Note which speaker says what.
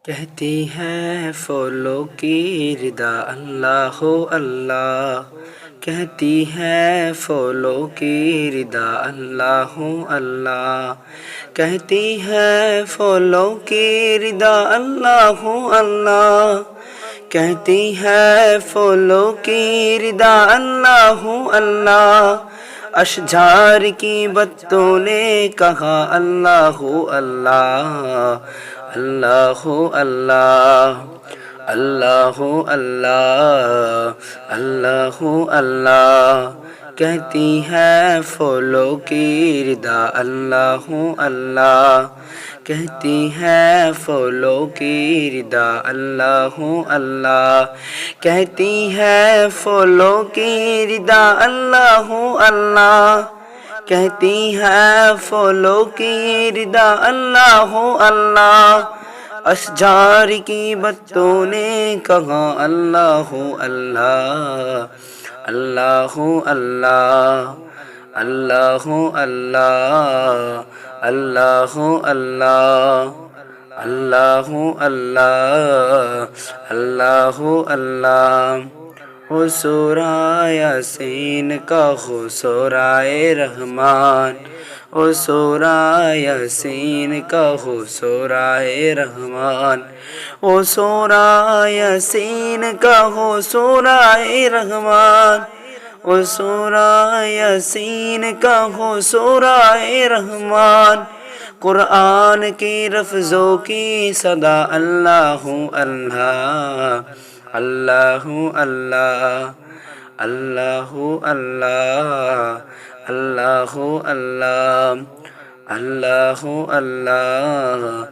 Speaker 1: کہتی ہے پھولوں کی ردا اللہ ہو اللہ، کہتی ہے پھولوں کی ردا اللہ ہو اللہ، کہتی ہے پھولوں کی ردا اللہ ہو اللہ، کہتی ہے پھولوں کی ردا اللہ ہو اللہ، اشجار کی بتوں نے کہا اللہ ہو اللہ، اللہ اللہ، اللہ اللہ، اللہ اللہ، کہتی ہے پھولوں کی ردا اللہ اللہ، کہتی ہے پھولوں کی ردا اللہ اللہ، کہتی ہے پھولوں کی ردا اللہ اللہ، کہتی ہے پھولوں کی ردا اللہ اللہ، اشجار کی بتوں نے کہا اللہ اللہ، اللہ اللہ، اللہ اللہ، اللہ اللہ، اللہ اللہ، اللہ اللہ، ہو سورہ یاسین کا ہو سورہ رحمان، او سورہ یاسین کا ہو سورہ رحمان، او سورہ یاسین کا ہو سورہ رحمان، او سورہ یاسین کا ہو سورہ رحمان، قرآن کی لفظوں کی صدا اللہ اللہ، اللہ اللہ، اللہ اللہ، اللہ اللہ، اللہ اللہ۔